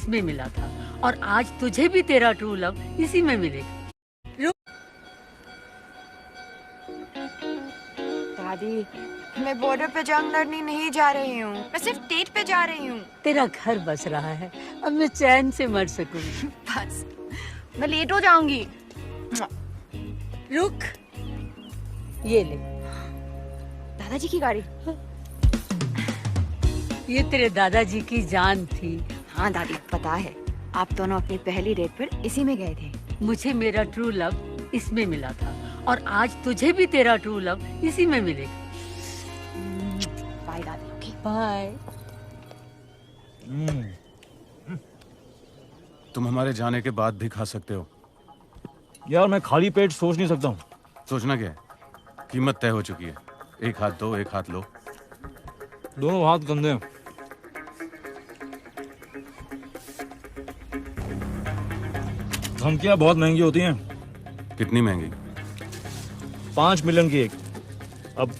इसमें मिला था और आज तुझे भी तेरा ट्रू लव इसी में मिलेगा। दादी, मैं बॉर्डर पे जंग लड़ने नहीं जा रही हूँ, मैं सिर्फ डेट पे जा रही हूँ। तेरा घर बस रहा है, अब मैं चैन से मर सकूं। बस, मैं लेट हो जाऊंगी। रुक, ये ले। दादाजी की गाड़ी। ये तेरे दादाजी की जान थी। हाँ दादी, पता है, आप दोनों अपनी पहली डेट पर इसी में गए थे। मुझे मेरा ट्रू लव इसमें मिला था और आज तुझे भी तेरा ट्रू लव इसी में मिलेगा। बाय दादी। Okay bye. तुम हमारे जाने के बाद भी खा सकते हो। यार मैं खाली पेट सोच नहीं सकता हूँ। सोचना क्या है, कीमत तय हो चुकी है। एक हाथ दो, एक हाथ लो। दोनों हाथ गंदे हैं। धमकियां बहुत महंगी होती हैं। कितनी महंगी? 5 मिलियन की एक। अब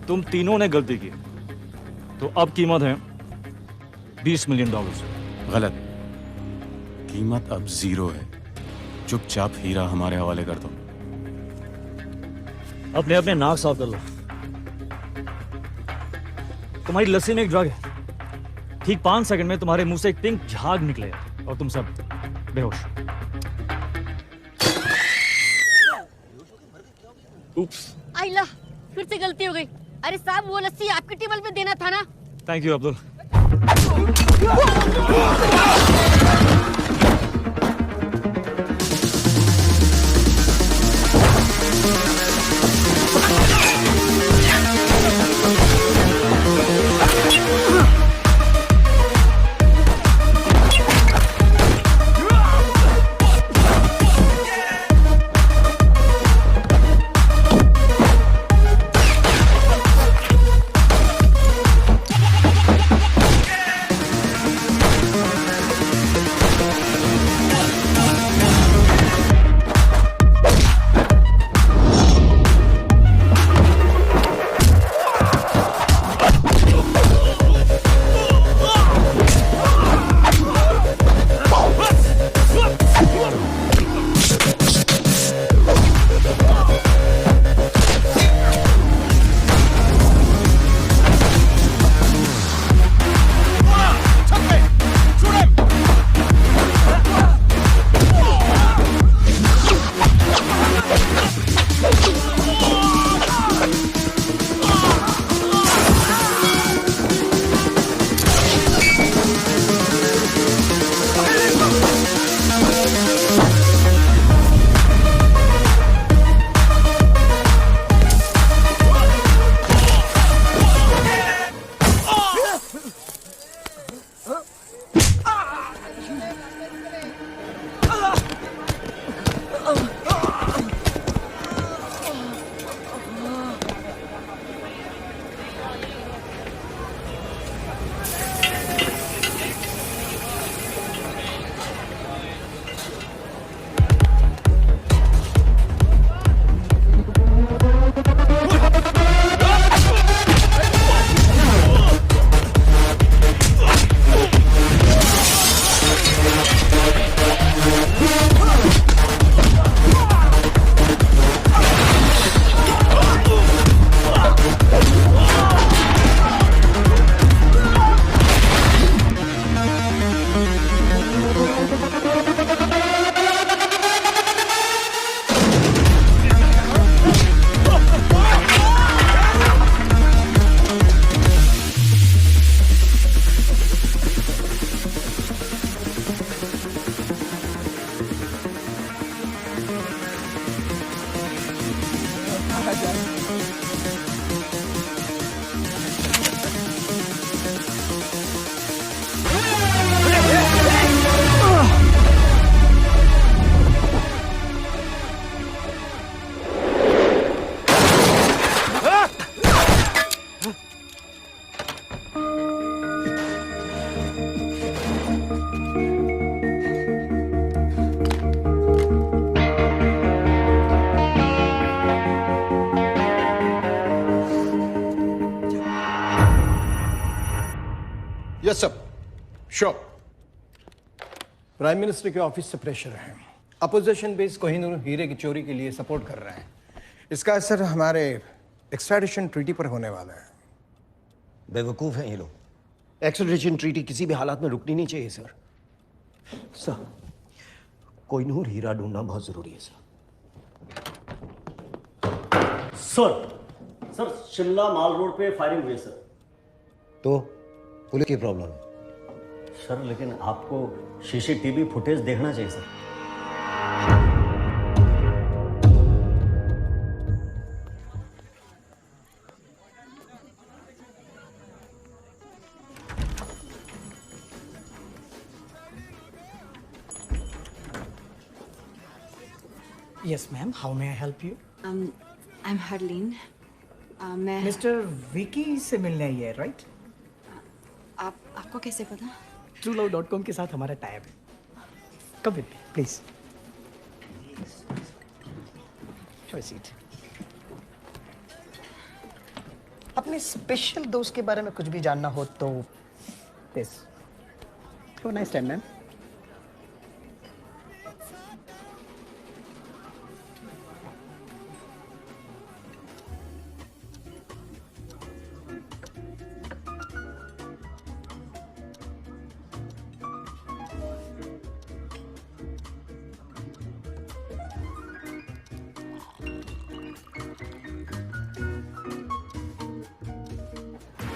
तुम तीनों ने गलती की तो अब कीमत है $20 मिलियन। गलत। कीमत अब 0 है। चुपचाप हीरा हमारे हवाले कर दो। अपने अपने नाक साफ कर लो। तुम्हारी लस्सी में एक ड्रग है, ठीक 5 सेकंड में तुम्हारे मुंह से एक पिंक झाग निकलेगा और तुम सब बेहोश। उप्स। आइला, फिर से गलती हो गई। अरे साहब, वो लस्सी आपके टेबल पे देना था ना। Thank you Abdul. Yes, sir. Sure. Prime minister के ऑफिस से प्रेशर है। अपोजिशन बेस कोहिनूर हीरे की चोरी के लिए सपोर्ट कर रहे हैं। इसका असर हमारे एक्सट्राडिशन ट्रीटी पर होने वाला है। बेवकूफ़ हैं ये लोग। एक्सट्राडिशन ट्रीटी किसी भी हालात में रुकनी नहीं चाहिए सर। सर, कोहिनूर हीरा ढूंढना बहुत ज़रूरी है सर। सर शिमला माल रोड पे फायरिंग हुई है सर। तो पुलिस की प्रॉब्लम है। सर लेकिन आपको सीसीटीवी फुटेज देखना चाहिए sir. Yes, ma'am. How may I help you? I'm Harleen. मैं Mr. Vicky से मिलने आई है, right? आपको कैसे पता? TrueLove.com के साथ हमारा टाइप है। Come with me, please. Have a seat. अपने स्पेशल दोस्त के बारे में कुछ भी जानना हो तो this. Have a nice time, ma'am.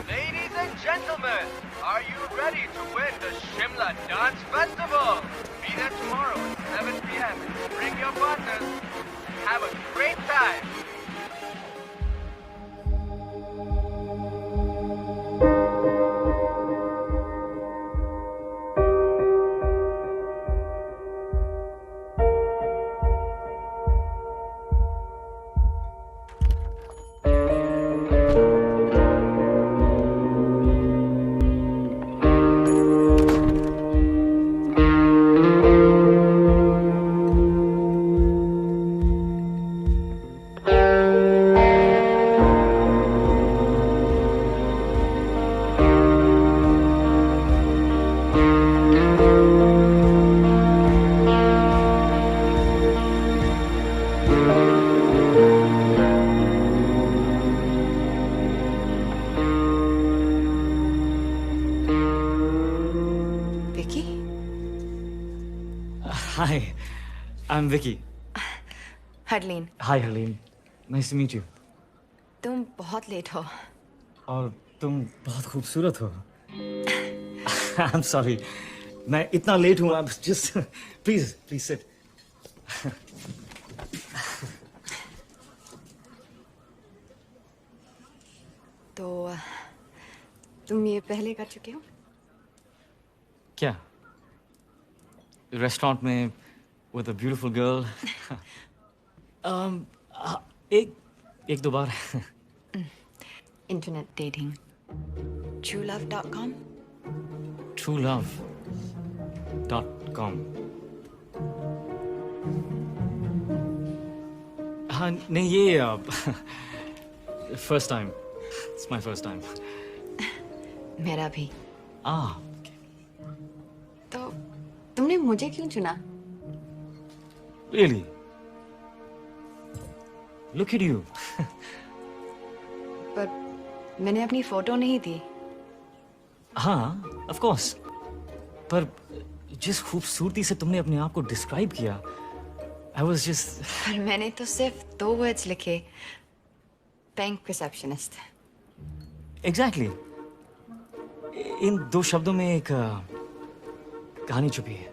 Ladies and gentlemen, are you ready to win the Shimla Dance Festival? Be there tomorrow at 7 p.m. Bring your partners. Have a great time. Vicky? Hi, I'm Vicky. Harleen, Hi, Harleen. Nice to meet you. तुम बहुत late हो। और तुम बहुत खूबसूरत हो। I'm sorry. मैं इतना लेट हूँ। आप just please sit. तो तुम ये पहले कर चुके हो? क्या? रेस्टोरेंट में with a beautiful girl. एक दो बार. Internet dating, truelove.com? TrueLove.com. हाँ नहीं ये first time. It's my first time. मेरा भी। Ah. तो तुमने मुझे क्यों चुना? Really? Look at you. पर मैंने अपनी फोटो नहीं दी। हाँ, of course. पर जिस खूबसूरती से तुमने अपने आप को डिस्क्राइब किया, I was just. पर मैंने तो सिर्फ 2 वर्ड्स लिखे, बैंक रिसेप्शनिस्ट। Exactly. इन 2 शब्दों में एक कहानी छुपी है।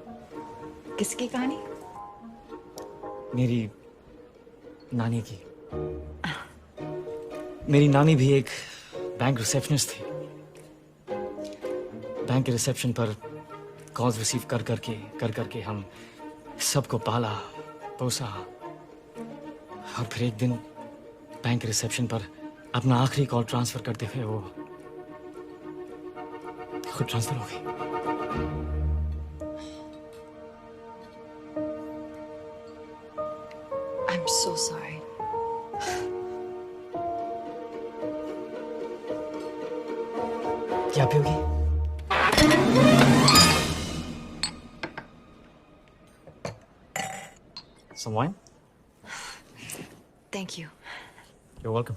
किसकी कहानी? मेरी नानी की। मेरी नानी भी एक बैंक रिसेप्शनिस्ट थी। बैंक के रिसेप्शन पर कॉल्स रिसीव कर करके हम सबको पाला पोसा और फिर एक दिन बैंक के रिसेप्शन पर अपना आखिरी कॉल ट्रांसफर करते हुए वो खुद ट्रांसफर हो गई। I'm so sorry. क्या पियोगी? Some wine? Thank you. You're welcome.